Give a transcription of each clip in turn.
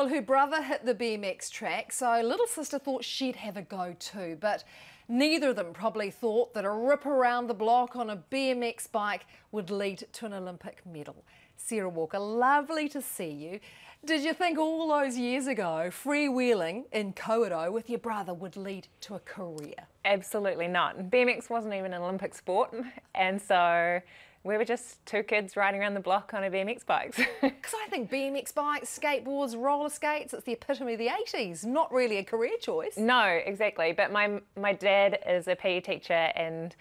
Well, her brother hit the BMX track, so little sister thought she'd have a go too, but neither of them probably thought that a rip around the block on a BMX bike would lead to an Olympic medal. Sarah Walker, lovely to see you. Did you think all those years ago freewheeling in Kawerau with your brother would lead to a career? Absolutely not. BMX wasn't even an Olympic sport, and so we were just two kids riding around the block on our BMX bikes. Because I think BMX bikes, skateboards, roller skates, it's the epitome of the 80s, not really a career choice. No, exactly. But my dad is a PE teacher, and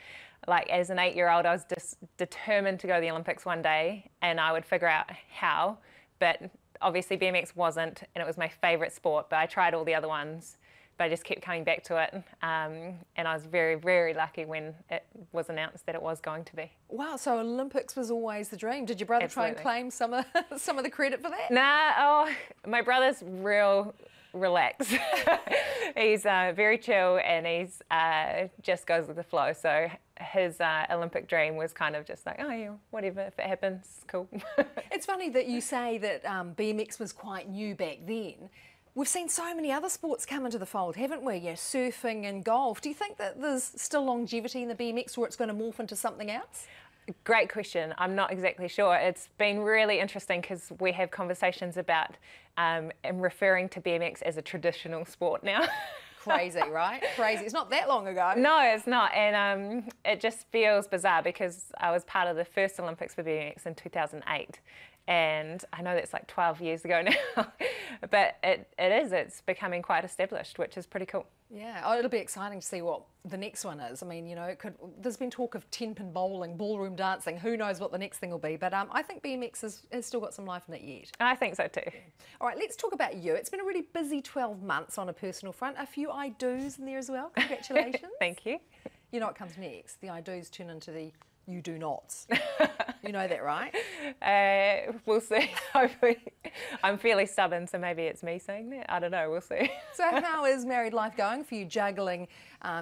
like as an 8-year-old, I was just determined to go to the Olympics one day, and I would figure out how. But obviously BMX wasn't, and it was my favourite sport, but I tried all the other ones, but I just kept coming back to it. And I was very, very lucky when it was announced that it was going to be. Wow, so Olympics was always the dream. Did your brother try and claim some of the credit for that? Nah, oh, my brother's real relaxed. He's very chill, and he's just goes with the flow. So his Olympic dream was kind of just like, oh yeah, whatever, if it happens, cool. It's funny that you say that BMX was quite new back then. We've seen so many other sports come into the fold, haven't we? Yeah, surfing and golf. Do you think that there's still longevity in the BMX, or it's going to morph into something else? Great question. I'm not exactly sure. It's been really interesting because we have conversations about referring to BMX as a traditional sport now. Crazy, right? Crazy. It's not that long ago. No, it's not. And it just feels bizarre because I was part of the first Olympics for BMX in 2008. And I know that's like 12 years ago now, but it's becoming quite established, which is pretty cool. Yeah, oh, it'll be exciting to see what the next one is. I mean, you know, there's been talk of 10-pin bowling, ballroom dancing, who knows what the next thing will be, but I think BMX has still got some life in it yet. I think so too. All right, let's talk about you. It's been a really busy 12 months on a personal front, a few I-dos in there as well. Congratulations. Thank you. You know what comes next? The I-dos turn into the you do nots. You know that, right? We'll see. Hopefully. I'm fairly stubborn, so maybe it's me saying that. I don't know. We'll see. So how is married life going for you, juggling,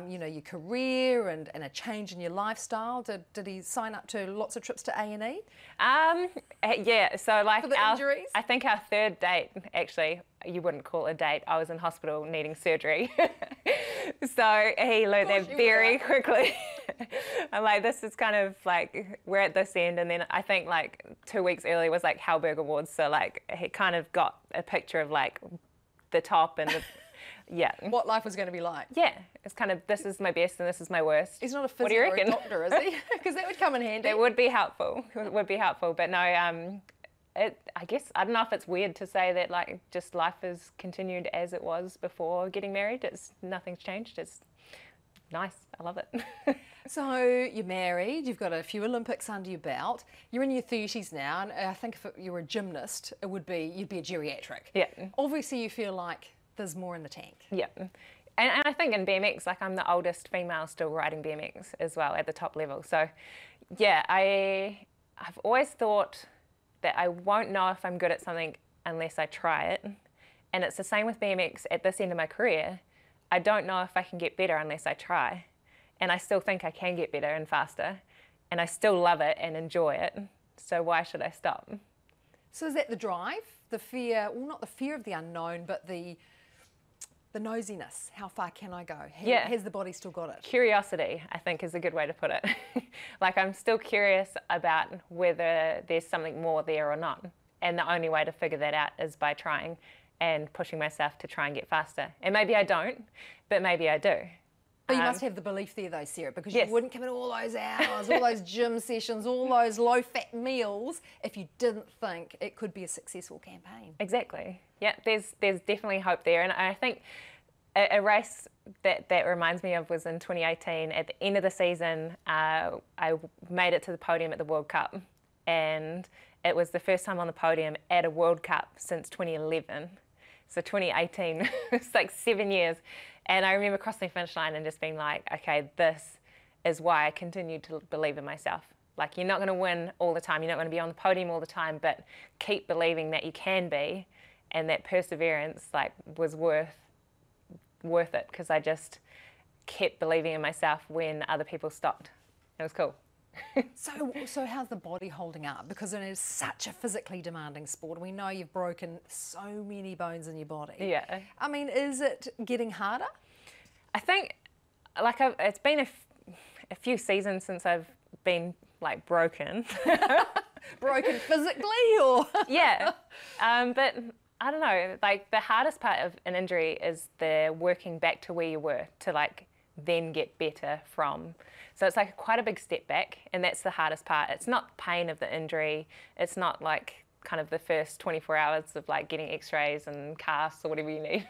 you know, your career and a change in your lifestyle? Did he sign up to lots of trips to A&E? Yeah. So like for the injuries? I think our third date, actually, you wouldn't call it a date. I was in hospital needing surgery. So he learned that very quickly. I'm like, this is kind of like, we're at this end, and then I think like 2 weeks earlier was like Halberg Awards, so like he kind of got a picture of like the top and the, yeah. What life was going to be like. Yeah, it's kind of, this is my best and this is my worst. He's not a physio or a doctor, is he? Because that would come in handy. It would be helpful, it would be helpful, but no, I guess, I don't know if it's weird to say that like just life has continued as it was before getting married. Nothing's changed, it's nice, I love it. So you're married, you've got a few Olympics under your belt, you're in your 30s now, and I think if you were a gymnast, you'd be a geriatric. Yeah. Obviously you feel like there's more in the tank. Yeah. And I think in BMX, like I'm the oldest female still riding BMX as well at the top level. So yeah, I've always thought that I won't know if I'm good at something unless I try it. And it's the same with BMX at this end of my career. I don't know if I can get better unless I try. And I still think I can get better and faster. And I still love it and enjoy it. So why should I stop? So is that the drive? The fear, well, not the fear of the unknown, but the nosiness. How far can I go? Has the body still got it? Curiosity, I think, is a good way to put it. Like I'm still curious about whether there's something more there or not. And the only way to figure that out is by trying and pushing myself to try and get faster. And maybe I don't, but maybe I do. But you must have the belief there though, Sarah, because you wouldn't come in all those hours, all those gym sessions, all those low-fat meals if you didn't think it could be a successful campaign. Exactly. Yeah, there's definitely hope there. And I think a race that reminds me of was in 2018. At the end of the season, I made it to the podium at the World Cup. And it was the first time on the podium at a World Cup since 2011. So 2018, it's like 7 years. And I remember crossing the finish line and just being like, okay, this is why I continue to believe in myself. Like, you're not going to win all the time, you're not going to be on the podium all the time, but keep believing that you can be, and that perseverance like was worth it, because I just kept believing in myself when other people stopped. It was cool. So how's the body holding up? Because it is such a physically demanding sport. We know you've broken so many bones in your body. Yeah. I mean, is it getting harder? I think, like, it's been a few seasons since I've been, like, broken. Broken physically, or? Yeah. But I don't know, like, the hardest part of an injury is the working back to where you were to, like, then get better from. So it's like quite a big step back, and that's the hardest part. It's not pain of the injury. It's not like kind of the first 24 hours of like getting x-rays and casts or whatever you need.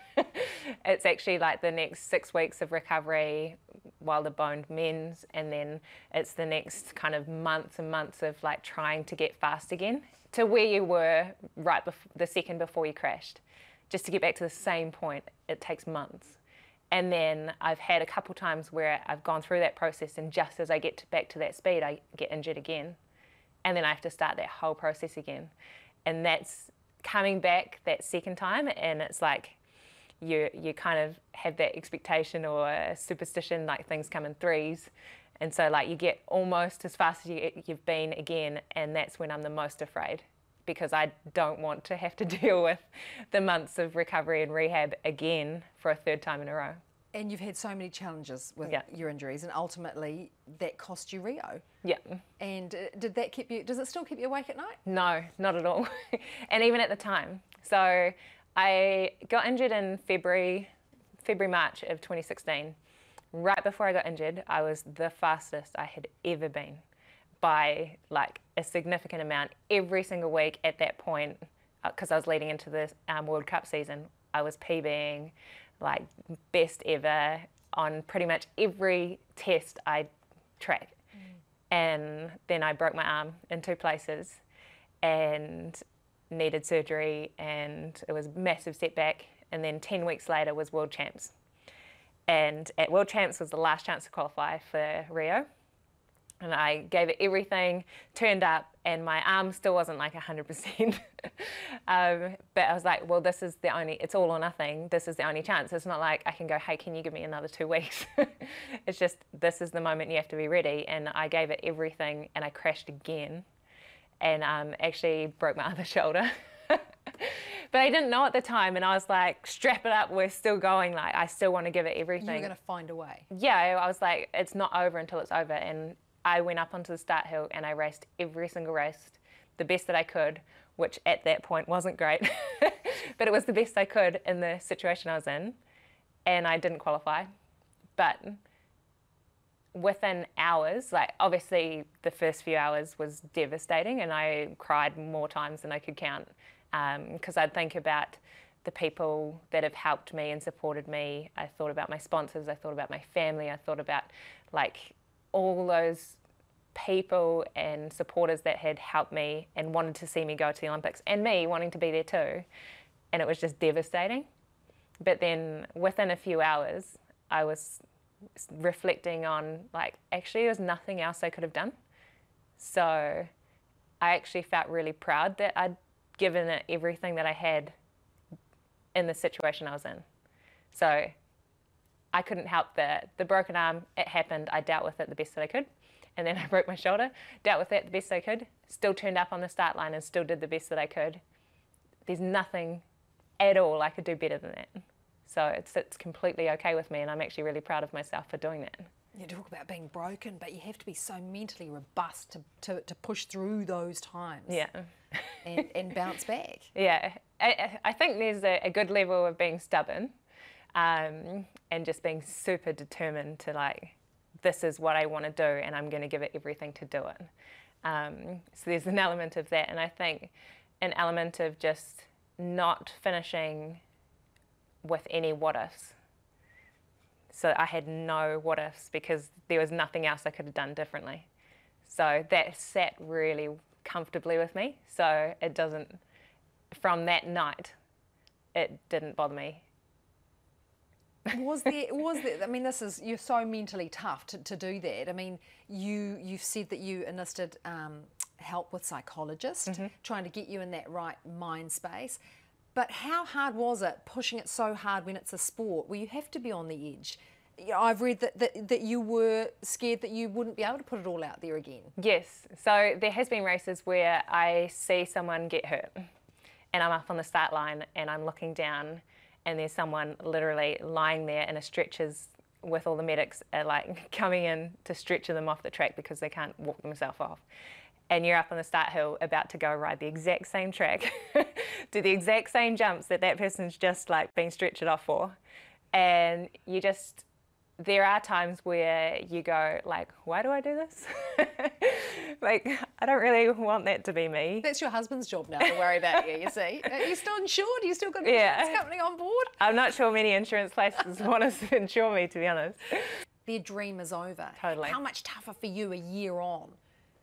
It's actually like the next 6 weeks of recovery while the bone mends, and then it's the next kind of months and months of like trying to get fast again to where you were right before, the second before you crashed. Just to get back to the same point, it takes months. And then I've had a couple times where I've gone through that process, and just as I get back to that speed, I get injured again. And then I have to start that whole process again. And that's coming back that second time, and it's like you kind of have that expectation or a superstition, like things come in threes. And so like you get almost as fast as you've been again, and that's when I'm the most afraid, because I don't want to have to deal with the months of recovery and rehab again for a third time in a row. And you've had so many challenges with your injuries, and ultimately that cost you Rio. Yeah. And did that keep you? Does it still keep you awake at night? No, not at all. And even at the time. So I got injured in February, March of 2016. Right before I got injured, I was the fastest I had ever been by like a significant amount. Every single week at that point, because I was leading into the World Cup season, I was PBing, like best ever on pretty much every test I tracked. And then I broke my arm in 2 places and needed surgery, and it was a massive setback. And then 10 weeks later was World Champs. And at World Champs was the last chance to qualify for Rio. And I gave it everything, turned up, and my arm still wasn't like 100%. But I was like, well, this is the only, it's all or nothing. This is the only chance. It's not like I can go, hey, can you give me another 2 weeks? It's just, this is the moment you have to be ready. And I gave it everything, and I crashed again, and actually broke my other shoulder. But I didn't know at the time, and I was like, strap it up, we're still going. Like, I still want to give it everything. You're going to find a way. Yeah, I was like, it's not over until it's over. And I went up onto the start hill, and I raced every single race the best that I could, which at that point wasn't great. But it was the best I could in the situation I was in, and I didn't qualify. But within hours, like obviously the first few hours was devastating, and I cried more times than I could count, because I'd think about the people that have helped me and supported me. I thought about my sponsors, I thought about my family, I thought about like all those people and supporters that had helped me and wanted to see me go to the Olympics, and me wanting to be there too. And it was just devastating. But then within a few hours, I was reflecting on like, actually there was nothing else I could have done. So I actually felt really proud that I'd given it everything that I had in the situation I was in. So I couldn't help the broken arm. It happened. I dealt with it the best that I could. And then I broke my shoulder, dealt with that the best I could, still turned up on the start line and still did the best that I could. There's nothing at all I could do better than that. So it's completely okay with me, and I'm actually really proud of myself for doing that. You talk about being broken, but you have to be so mentally robust to push through those times. Yeah. and bounce back. Yeah. I think there's a good level of being stubborn, and just being super determined to like, this is what I want to do, and I'm going to give it everything to do it. So there's an element of that, and I think an element of just not finishing with any what-ifs. So I had no what-ifs because there was nothing else I could have done differently. So that sat really comfortably with me. So it doesn't, from that night, it didn't bother me. Was there, I mean, you're so mentally tough to do that. I mean, you've said that you enlisted help with psychologists, trying to get you in that right mind space. But how hard was it pushing it so hard when it's a sport where you have to be on the edge? I've read that you were scared that you wouldn't be able to put it all out there again. Yes, so there has been races where I see someone get hurt and I'm up on the start line and I'm looking down and there's someone literally lying there in a stretchers with all the medics like coming in to stretcher them off the track because they can't walk themselves off. And you're up on the start hill about to go ride the exact same track, do the exact same jumps that person's just like being stretchered off for. And you just, there are times where you go like, why do I do this? Like, I don't really want that to be me. That's your husband's job now to worry about you, you see. Are you still insured? Are you still got an insurance company on board? I'm not sure many insurance places want to insure me, to be honest. Their dream is over. Totally. How much tougher for you a year on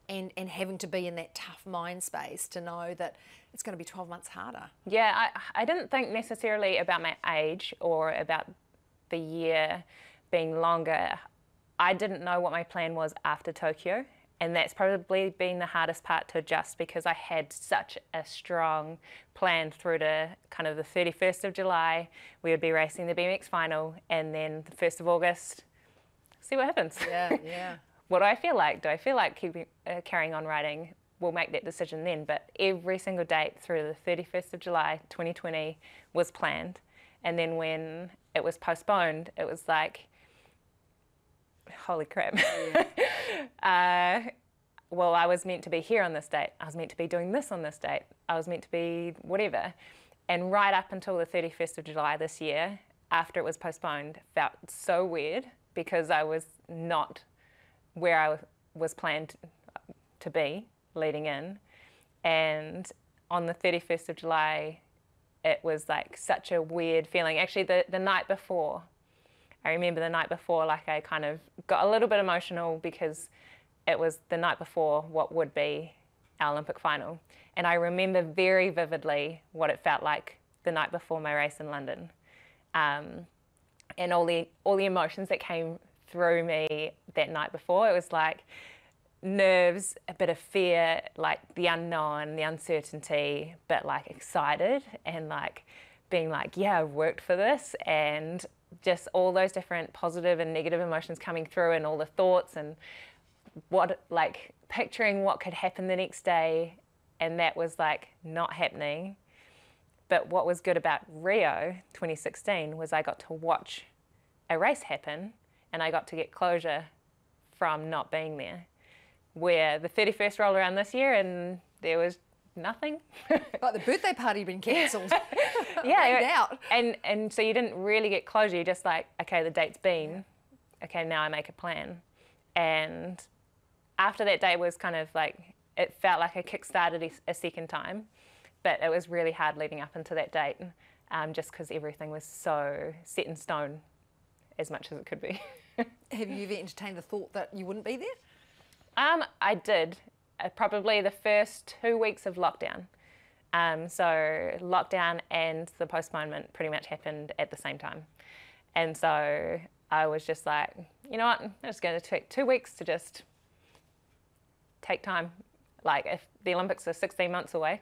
and having to be in that tough mind space to know that it's going to be 12 months harder? Yeah, I didn't think necessarily about my age or about the year being longer. I didn't know what my plan was after Tokyo, and that's probably been the hardest part to adjust because I had such a strong plan through to kind of the 31st of July. We would be racing the BMX final, and then the 1st of August, see what happens. Yeah, yeah. What do I feel like? Do I feel like carrying on riding? We'll make that decision then, but every single date through to the 31st of July 2020 was planned. And then when it was postponed, it was like, holy crap. Well, I was meant to be here on this date. I was meant to be doing this on this date. I was meant to be whatever. And right up until the 31st of July this year, after it was postponed, felt so weird because I was not where I was planned to be leading in. And on the 31st of July, it was like such a weird feeling. Actually, the night before, I remember the night before, like I kind of got a little bit emotional because it was the night before what would be our Olympic final. And I remember very vividly what it felt like the night before my race in London. And all the emotions that came through me that night before. It was like nerves, a bit of fear, like the unknown, the uncertainty, but like excited and like being like, yeah, I've worked for this, and just all those different positive and negative emotions coming through and all the thoughts and what, like picturing what could happen the next day, and that was like not happening. But what was good about Rio 2016 was I got to watch a race happen and I got to get closure from not being there. Where the 31st rolled around this year and there was nothing. Like the birthday party had been cancelled. Yeah, out. And so you didn't really get closure. You're just like, okay, the date's been, okay, now I make a plan. And after that day was kind of like, it felt like I kick-started a second time, but it was really hard leading up into that date, just because everything was so set in stone as much as it could be. Have you ever entertained the thought that you wouldn't be there? I did, probably the first 2 weeks of lockdown. So lockdown and the postponement pretty much happened at the same time. And so I was just like, you know what, I'm just going to take 2 weeks to just take time. Like if the Olympics are 16 months away,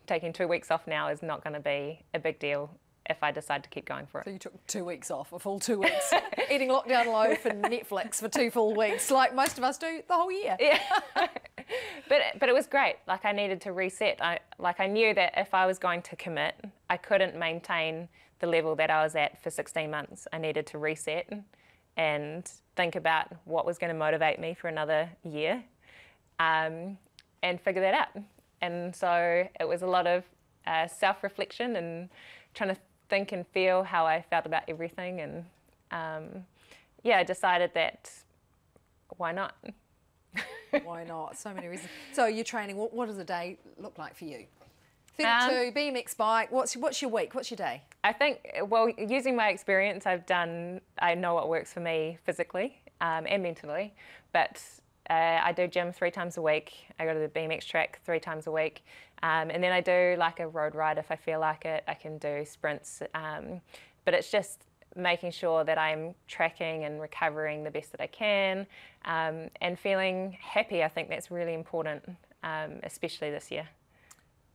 taking 2 weeks off now is not going to be a big deal if I decide to keep going for it. So you took 2 weeks off, a full 2 weeks, eating lockdown loaf and Netflix for 2 full weeks, like most of us do the whole year. Yeah. But it was great. Like I needed to reset. I knew that if I was going to commit, I couldn't maintain the level that I was at for 16 months. I needed to reset and think about what was going to motivate me for another year, and figure that out. And so it was a lot of self-reflection and trying to think and feel how I felt about everything, and I decided that why not? Why not? So many reasons. So you're training. What does a day look like for you? 32, BMX bike. What's your week? What's your day? I think, well, using my experience, I know what works for me physically and mentally, but I do gym 3 times a week. I go to the BMX track 3 times a week. And then I do like a road ride if I feel like it. I can do sprints. But it's just making sure that I'm tracking and recovering the best that I can, and feeling happy. I think that's really important, especially this year.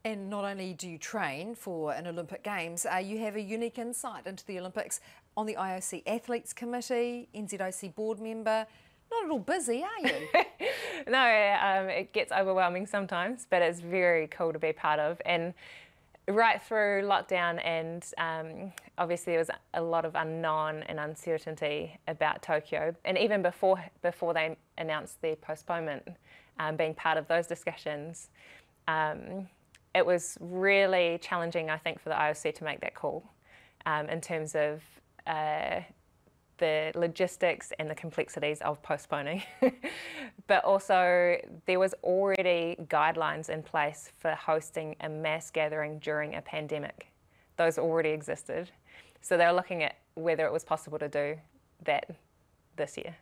And not only do you train for an Olympic Games, you have a unique insight into the Olympics on the IOC Athletes Committee, NZOC board member. Not at all busy, are you? No, it gets overwhelming sometimes, but it's very cool to be part of. And right through lockdown and obviously there was a lot of unknown and uncertainty about Tokyo. And even before they announced the postponement, being part of those discussions, it was really challenging, I think, for the IOC to make that call in terms of the logistics and the complexities of postponing. But also there was already guidelines in place for hosting a mass gathering during a pandemic. Those already existed. So they were looking at whether it was possible to do that this year.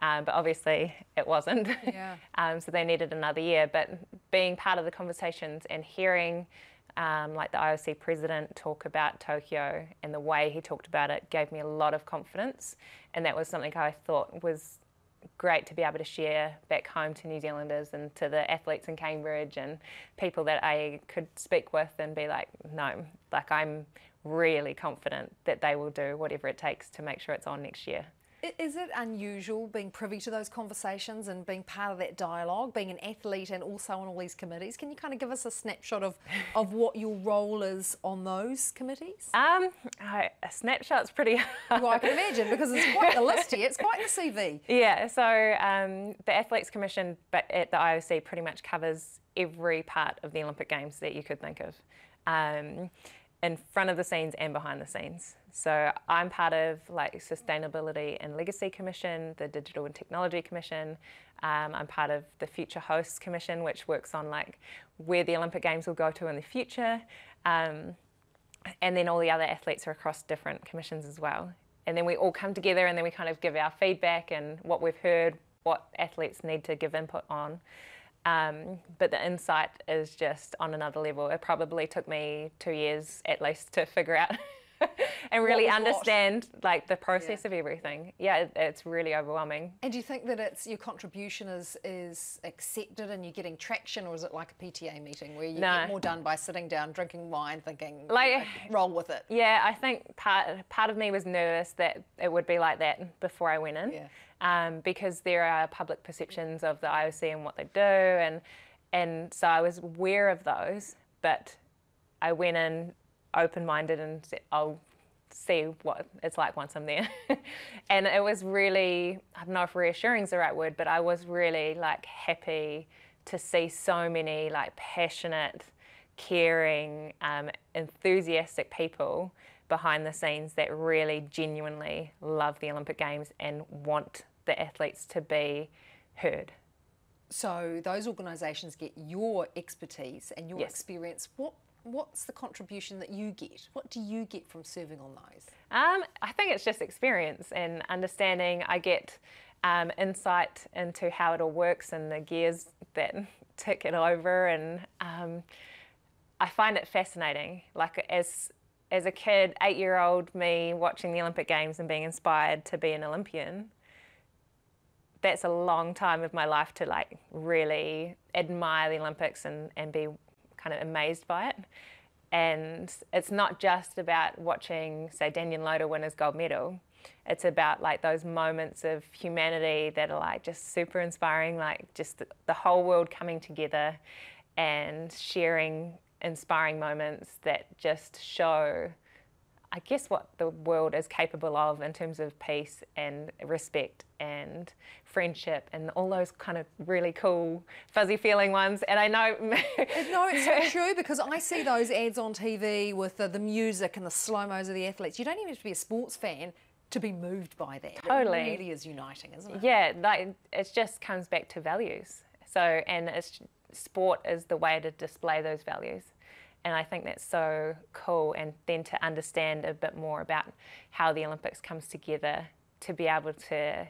But obviously it wasn't. Yeah. So they needed another year. But being part of the conversations and hearing like the IOC president talk about Tokyo and the way he talked about it gave me a lot of confidence. And that was something I thought was great to be able to share back home to New Zealanders and to the athletes in Cambridge and people that I could speak with and be like, no, like I'm really confident that they will do whatever it takes to make sure it's on next year. Is it unusual being privy to those conversations and being part of that dialogue, being an athlete and also on all these committees? Can you kind of give us a snapshot of what your role is on those committees? A snapshot's pretty hard. Well, I can imagine, because it's quite the list here, it's quite the CV. Yeah, so the Athletes Commission at the IOC pretty much covers every part of the Olympic Games that you could think of. In front of the scenes and behind the scenes. So I'm part of like Sustainability and Legacy Commission, the Digital and Technology Commission. I'm part of the Future Hosts Commission, which works on like where the Olympic Games will go to in the future. And then all the other athletes are across different commissions as well. And then we all come together and then we kind of give our feedback and what we've heard, what athletes need to give input on. But the insight is just on another level. It probably took me 2 years at least to figure out and really understand like the process of everything. Yeah, it's really overwhelming. And do you think that it's your contribution is accepted and you're getting traction, or is it like a PTA meeting where you get more done by sitting down, drinking wine, thinking, like, roll with it? Yeah, I think part of me was nervous that it would be like that before I went in. Yeah. Because there are public perceptions of the IOC and what they do, and so I was aware of those, but I went in open-minded and said, I'll see what it's like once I'm there. And it was really, I don't know if reassuring is the right word, but I was really like happy to see so many like passionate, caring, enthusiastic people behind the scenes that really genuinely love the Olympic Games and want the athletes to be heard. So those organisations get your expertise and your experience. What's the contribution that you get? What do you get from serving on those? I think it's just experience and understanding. I get insight into how it all works and the gears that tick it over, and I find it fascinating. Like as a kid, 8-year-old me watching the Olympic Games and being inspired to be an Olympian, that's a long time of my life to like really admire the Olympics and be kind of amazed by it. And it's not just about watching, say, Daniel Loader win his gold medal. It's about like those moments of humanity that are like just super inspiring, like just the whole world coming together and sharing inspiring moments that just show, I guess, what the world is capable of in terms of peace and respect and friendship and all those kind of really cool, fuzzy feeling ones. And I know... No, it's so true, because I see those ads on TV with the music and the slow-mos of the athletes. You don't even have to be a sports fan to be moved by that. Totally. It really is uniting, isn't it? Yeah, like it just comes back to values. So, and sport is the way to display those values. And I think that's so cool. And then to understand a bit more about how the Olympics comes together to be able to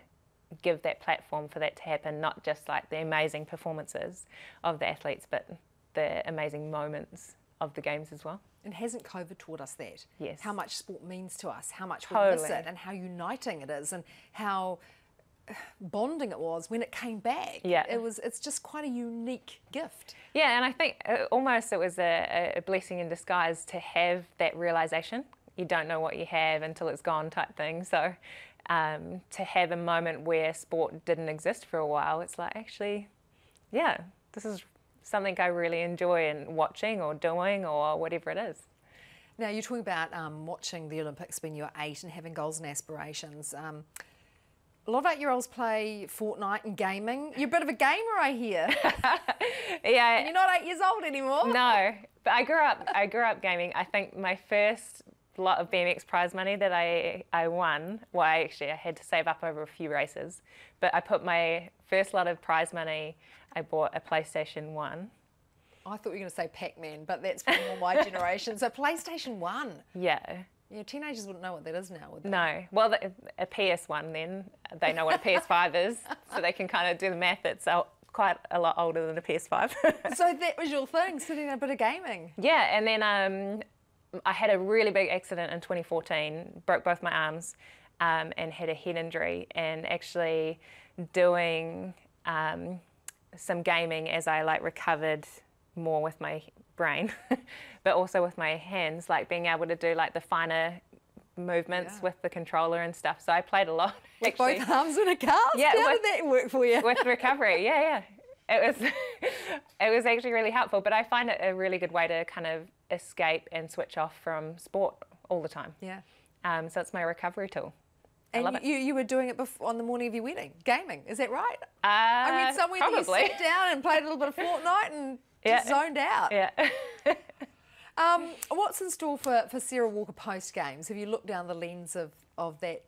give that platform for that to happen, not just like the amazing performances of the athletes, but the amazing moments of the Games as well. And hasn't COVID taught us that? Yes. How much sport means to us, how much we miss it, and how uniting it is, and how bonding it was when it came back. Yeah. It's just quite a unique gift. Yeah, and I think almost it was a blessing in disguise to have that realisation. You don't know what you have until it's gone type thing. So to have a moment where sport didn't exist for a while, it's like, actually, yeah, this is something I really enjoy in watching or doing or whatever it is. Now, you're talking about watching the Olympics when you're 8 and having goals and aspirations. A lot of 8-year-olds play Fortnite and gaming. You're a bit of a gamer, I hear. Yeah. And you're not 8 years old anymore. No, but I grew up gaming. I think my first lot of BMX prize money that I won, well, I had to save up over a few races, but I put my first lot of prize money, I bought a PlayStation 1. I thought you were going to say Pac-Man, but that's from more my generation. So PlayStation 1. Yeah. Yeah, teenagers wouldn't know what that is now, would they? No. Well, a PS1 then, they know what a PS5 is, so they can kind of do the math. It's quite a lot older than a PS5. So that was your thing, sitting a bit of gaming? Yeah, and then I had a really big accident in 2014, broke both my arms and had a head injury, and actually doing some gaming as I recovered more with my brain, but also with my hands, being able to do the finer movements with the controller and stuff. So I played a lot. With both arms in a cast? Yeah. How did that work for you? With recovery, yeah. It was actually really helpful, but I find it a really good way to kind of escape and switch off from sport all the time. Yeah. So it's my recovery tool. And I love it. You were doing it on the morning of your wedding, gaming, is that right? I read somewhere probably. that you sat down and played a little bit of Fortnite and just zoned out. Yeah. What's in store for Sarah Walker post-games? Have you looked down the lens of that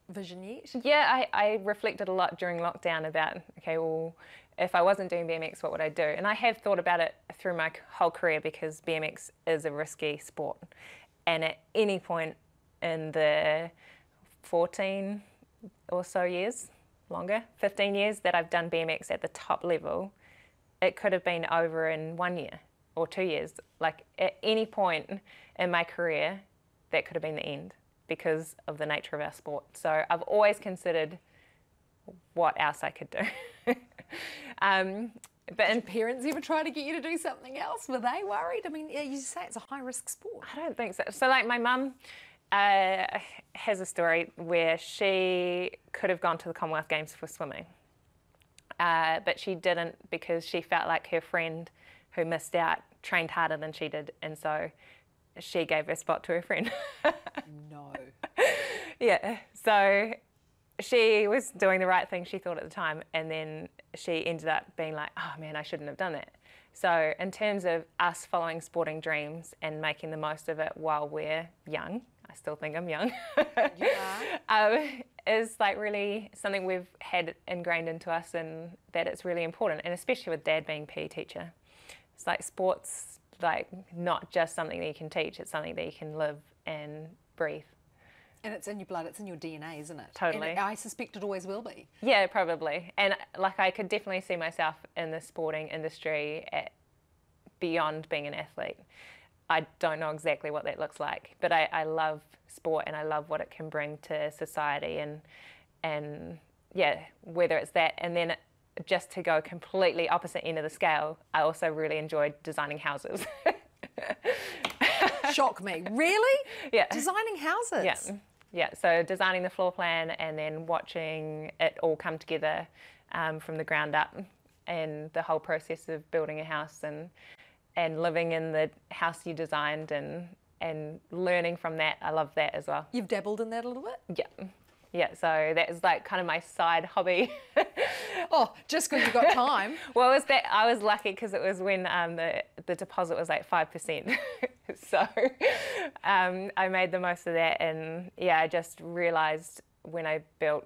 vision yet? Yeah, I reflected a lot during lockdown about, okay, well, if I wasn't doing BMX, what would I do? And I have thought about it through my whole career because BMX is a risky sport. And at any point in the 14 or so years, longer, 15 years that I've done BMX at the top level, it could have been over in 1 year or 2 years. At any point in my career, that could have been the end because of the nature of our sport. So I've always considered what else I could do. But Did parents ever try to get you to do something else? Were they worried? I mean, you say it's a high-risk sport. I don't think so. So my mum has a story where she could have gone to the Commonwealth Games for swimming. But she didn't because she felt like her friend who missed out trained harder than she did, and so she gave her spot to her friend. No. Yeah, so she was doing the right thing, she thought at the time, and then she ended up being like, oh man, I shouldn't have done that. So in terms of us following sporting dreams and making the most of it while we're young, I still think I'm young, is really something we've had ingrained into us, and that it's really important, and especially with Dad being PE teacher. It's sports, not just something that you can teach, it's something that you can live and breathe. And it's in your blood, it's in your DNA, isn't it? Totally. And I suspect it always will be. Yeah, probably. And I could definitely see myself in the sporting industry beyond being an athlete. I don't know exactly what that looks like, but I love sport and I love what it can bring to society, and yeah, whether it's that, and then just to go completely opposite end of the scale, I also really enjoyed designing houses. Shock me. Really? Yeah. Designing houses? Yeah. Yeah, so designing the floor plan and then watching it all come together from the ground up, and the whole process of building a house and living in the house you designed and learning from that. I love that as well. You've dabbled in that a little bit? Yeah. Yeah, so that is kind of my side hobby. Oh, just because you've got time. Well, I was lucky because it was when the deposit was 5%. So I made the most of that, and yeah, I just realised when I built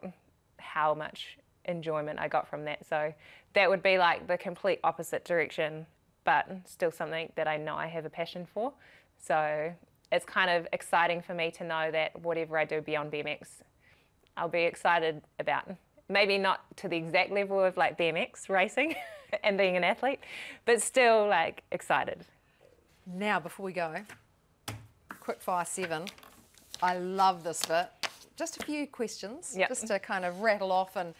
how much enjoyment I got from that. So that would be the complete opposite direction, but still something that I know I have a passion for. So it's kind of exciting for me to know that whatever I do beyond BMX, I'll be excited about. Maybe not to the exact level of BMX racing and being an athlete, but still excited. Now, before we go, quick fire 7. I love this bit. just a few questions, Yep. just to kind of rattle off and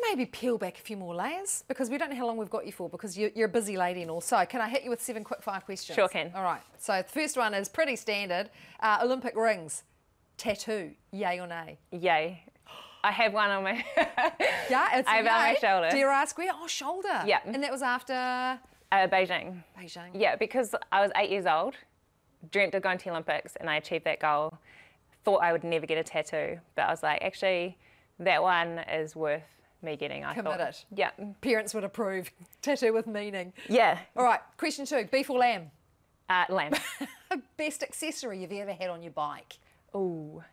maybe peel back a few more layers, because we don't know how long we've got you for, because you're a busy lady and all. So can I hit you with 7 quick fire questions? Sure can. All right. So the first one is pretty standard. Olympic rings, tattoo, yay or nay? Yay. I have one on my... Yeah, it's I have it on my yay. shoulder. Dare I ask where? Oh, shoulder. Yeah. And that was after Beijing. Beijing. Yeah, because I was 8 years old, dreamt of going to the Olympics, and I achieved that goal. Thought I would never get a tattoo, but I was like, actually, that one is worth me getting. I Committed. thought. Yeah. Parents would approve. Tattoo with meaning. Yeah. All right, question 2, beef or lamb? Lamb. Best accessory you've ever had on your bike? Ooh.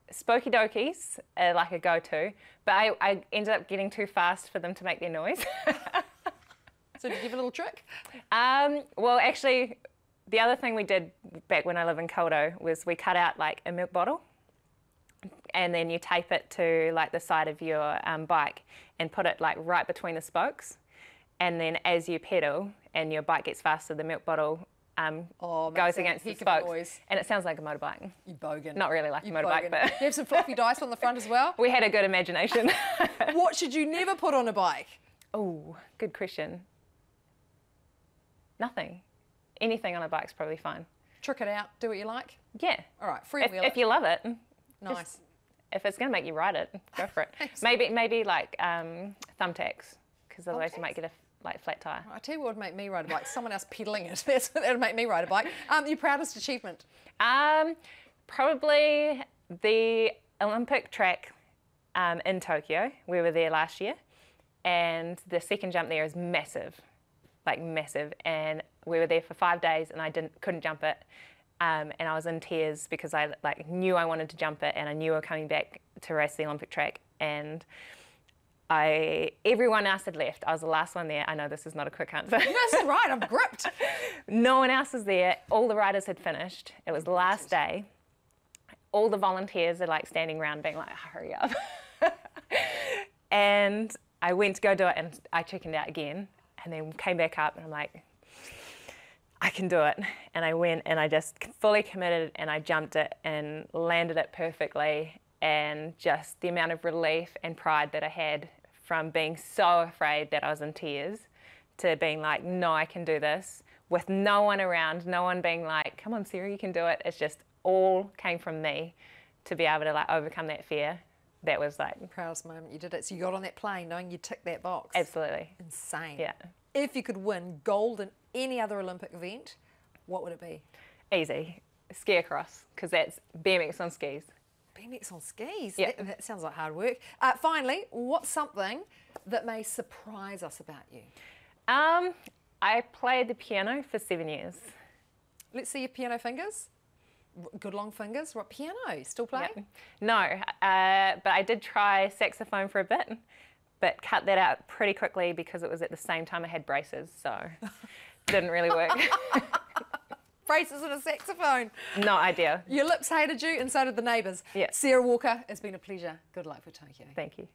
Spooky dokies are like a go-to, but I ended up getting too fast for them to make their noise. So did you give a little trick? Well, actually, the other thing we did back when I lived in Kodo was we cut out like a milk bottle, and then you tape it to like the side of your bike and put it like right between the spokes, and then as you pedal and your bike gets faster, the milk bottle goes against the spokes, and it sounds like a motorbike. You bogan. Not really like You a motorbike, bogan. but You have some floppy dice on the front as well? we had a good imagination. What should you never put on a bike? Oh, good question. Nothing. Anything on a bike's probably fine. Trick it out, do what you like? Yeah. All right, freewheel If you love it. Nice. If it's going to make you ride it, go for it. maybe like thumbtacks, because otherwise you might get a flat tire. I tell you what would make me ride a bike, someone else pedaling it. That would make me ride a bike. Your proudest achievement? Probably the Olympic track in Tokyo. We were there last year, and the second jump there is massive, like massive. And we were there for 5 days, and I couldn't jump it. And I was in tears because I knew I wanted to jump it, and I knew I was coming back to race the Olympic track. And everyone else had left. I was the last one there. I know this is not a quick answer. That's right, I'm gripped. No one else was there. All the riders had finished. It was the last day. All the volunteers are like standing around being like, hurry up. And I went to go do it, and I chickened out again, and then came back up, and I'm like, I can do it. And I went, and I just fully committed, and I jumped it and landed it perfectly. And just the amount of relief and pride that I had from being so afraid that I was in tears to being like, no, I can do this, with no one around, no one being like, come on, Sarah, you can do it. It's just all came from me to be able to like overcome that fear. That was like... Proudest moment you did it. So you got on that plane knowing you ticked that box. Absolutely. Insane. Yeah. If you could win gold in any other Olympic event, what would it be? Easy. Ski across, because that's BMX on skis. BMX on skis? Yeah. That sounds like hard work. Finally, what's something that may surprise us about you? I played the piano for 7 years. Let's see your piano fingers. Good long fingers. What, piano? Still playing? Yep. No, but I did try saxophone for a bit, but cut that out pretty quickly because it was at the same time I had braces, so didn't really work. Braces and a saxophone. No idea. Your lips hated you and so did the neighbours. Yeah. Sarah Walker, it's been a pleasure. Good luck for Tokyo. Thank you.